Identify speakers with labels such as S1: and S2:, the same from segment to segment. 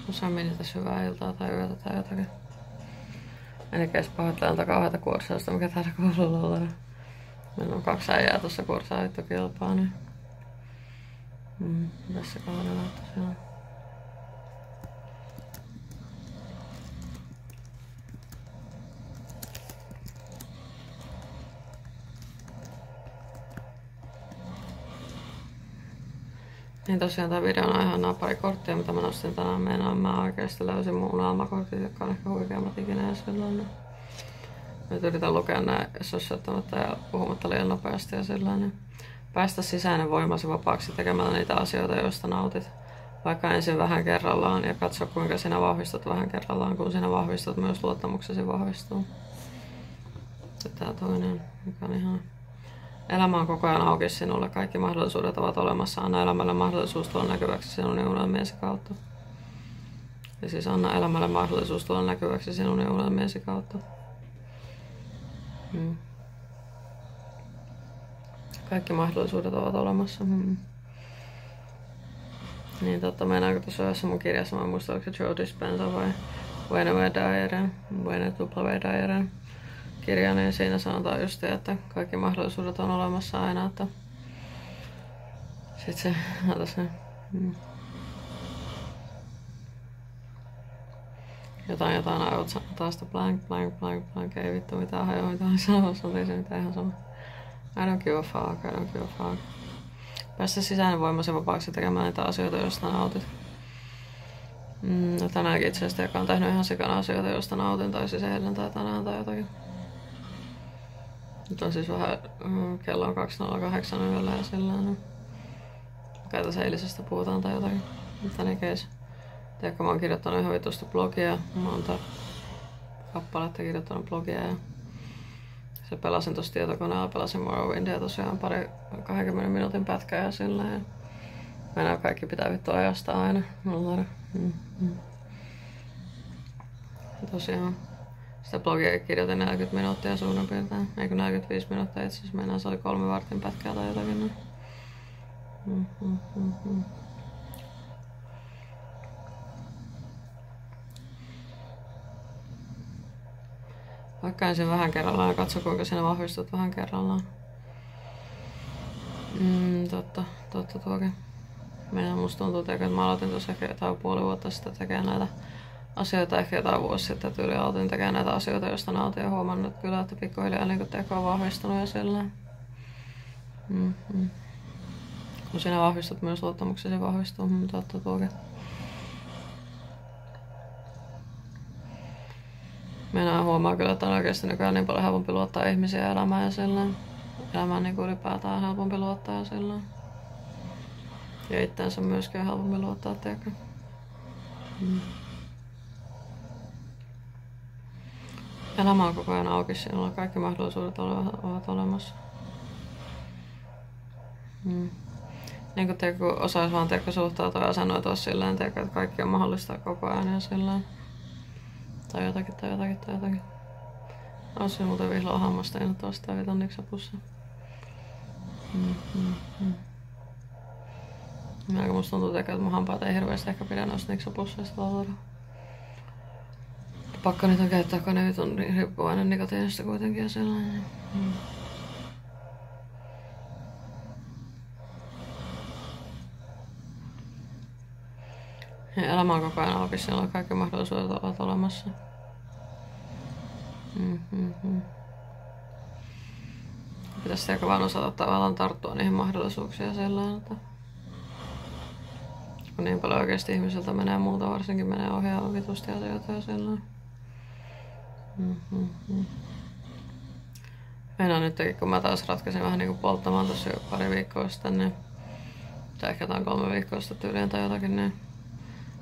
S1: Osa menitä hyvää iltaa tai yötä tai jotakin. En edes pahoittelen tätä kauheata kuorsausta, mikä täällä koululla on. Meillä on 2 äijää tuossa kuorsaajatokilpaa, niin... Tässä kahdella tosiaan. Niin tosiaan tää video on ihan pari korttia, mitä mä nostin tänään meinaan. Mä oikeesti löysin mun unelmakortit, jotka on ehkä huikeammat ikinä ja silloin. Nyt yritän lukea nää sossoittamatta ja puhumatta liian nopeasti ja silloin. Päästä sisäinen voimasi vapaaksi tekemällä niitä asioita, joista nautit. Vaikka ensin vähän kerrallaan ja katso kuinka sinä vahvistut vähän kerrallaan, kun sinä vahvistut myös luottamuksesi vahvistuu. Tää toinen, mikä on ihan... Elämä on koko ajan auki sinulle. Kaikki mahdollisuudet ovat olemassa. Anna elämälle mahdollisuus tulla näkyväksi sinun ja unelmiesi kautta. Ja siis anna elämälle mahdollisuus tulla näkyväksi sinun ja unelmiesi kautta. Kaikki mahdollisuudet ovat olemassa. Niin meinaanko tuossa yhdessä mun kirjassa, mä en muista, onko se Joe Dispenza vai Wayne W. Kirja, niin siinä sanotaan just, että kaikki mahdollisuudet on olemassa aina, että sit se, jotain aiot sanoa taas sitä blank, ei vittu mitään hajoa, mitä oli sanomassa, mutta ei se mitään ihan sama. I don't give a fuck. Päästä sisäinen voimasi vapaaksi tekemään niitä asioita, joista nautit. Tänäänkin itse asiassa, joka on tehnyt ihan sikana asioita, joista nautin, tai siis eilen tai tänään tai jotakin. Nyt on siis vähän, kello on 2:08 yöllä ja sillään. Kai tässä eilisestä puhutaan tai jotakin. Mutta niin keis. Tiedätkö, mä oon kirjoittanut ihan vitusti blogia. Monta kappaletta kirjoittanut blogia ja se pelasin tossa tietokoneella, pelasin Morrowindia tosiaan 20 minuutin pätkää ja sillään. Meidän kaikki pitää vittu ajastaa aina. Tosiaan. Sitä blogia kirjoitin 40 minuuttia suurin piirtein. Eikö 45 minuuttia itse asiassa. Meinaan se oli 3 vartin pätkää tai jotakin. Vaikka ensin vähän kerrallaan ja katso kuinka sinä vahvistut vähän kerrallaan. Totta tuokin. Musta tuntuu, että mä aloitin tuossa ehkä jotain puoli vuotta sitten tekemään näitä asioita, ehkä jotain vuosi sitten tyyli aloitin tekemään näitä asioita, joista nautin ja huomannut kyllä, että pikkuhiljaa niin teko on vahvistunut ja sellainen. Kun sinä vahvistut myös luottamuksesi vahvistuu, totta tuokin. Minä huomaan kyllä, että on oikeasti nykyään niin paljon helpompi luottaa ihmisiä elämään ja sellainen. Elämään niin ylipäätään on helpompi luottaa ja sellainen. Ja itteensä myöskin on helpompi luottaa, tiedäkö. Elämä on koko ajan auki, sinulla kaikki mahdollisuudet ovat olemassa. Niin kuin tiedätkö, kun osaisi vaan suhtautua ja asennoitua silleen, tiedätkö, että kaikki on mahdollista koko ajan ja silleen. Tai jotakin. Olisi muuten vihloa hammasta, ei nyt ole sitä viton niksapussa. Minäkin musta tuntuu tekee, että mun hampaat ei hirveästi ehkä pidä noista niksapusseista valvora. Pakko niitä on käyttää, kun ne nyt on riippuvainen nikotiinista kuitenkin ja sellainen. Ja elämä on koko ajan auki, siellä on kaikki mahdollisuudet ovat olemassa. Pitäisi ehkä vaan osata tavallaan tarttua niihin mahdollisuuksiin ja sellainen, että kun niin paljon oikeasti ihmisiltä menee muuta, varsinkin menee ohjaa vitusti asioita ja sellainen. Meinaan nytkin, kun mä taas ratkaisin vähän niinku polttamaan tossa jo pari viikkoa sitten, niin, tai ehkä jotain 3 viikkoa sitten tyyliin tai jotakin, niin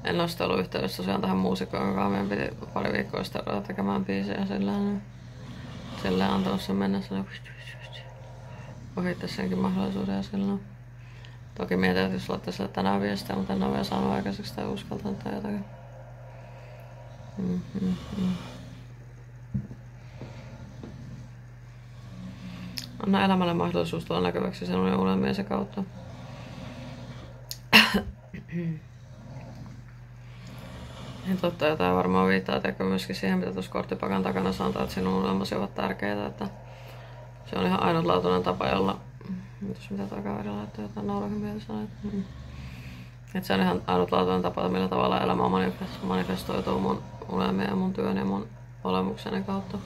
S1: en ole ollut yhteydessä tosiaan tähän muusikkoon, joka meidän piti pari viikkoa sitten ruveta tekemään biisejä silleen antanut sen mennä ohitte senkin mahdollisuuden ja silloin. Toki mietin, että jos laittaisi sille tänään viestiä, mutta en ole vielä saanut aikaiseksi tai uskaltanut tai jotakin. Anna elämälle mahdollisuus tulla näkyväksi sinun ja unelmiesi kautta. Niin totta, jotain varmaan viittaa teko myöskin siihen, mitä tuossa korttipakan takana sanotaan, että sinun unelmasi ovat tärkeitä. Että se on ihan ainutlaatuinen tapa, jolla... Mitäs mitä toi kaveri laittoi jotain nauruhymiä sanoa. Että se on ihan ainutlaatuinen tapa, millä tavalla elämä manifestoituu mun unelmien ja mun työn ja mun olemukseni kautta.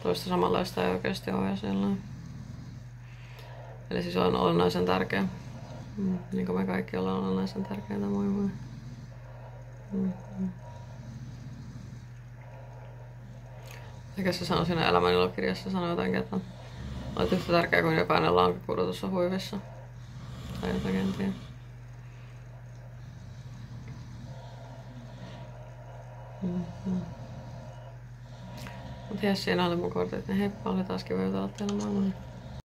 S1: Toista samanlaista ei oikeasti ole sellainen. Eli siis on olennaisen tärkeä. Niin kuin me kaikki ollaan olennaisen tärkeitä, moi moi. Eikä se sanoi siinä elämänilokirjassa, sanoi jotenkin, että olet yhtä tärkeä kuin jokainen lankakudo tuossa huivissa. Tai jotakin, en tiedä. Mut jes, siinä oli mun kortit, niin heippa, oli taas kiva jutella teillä.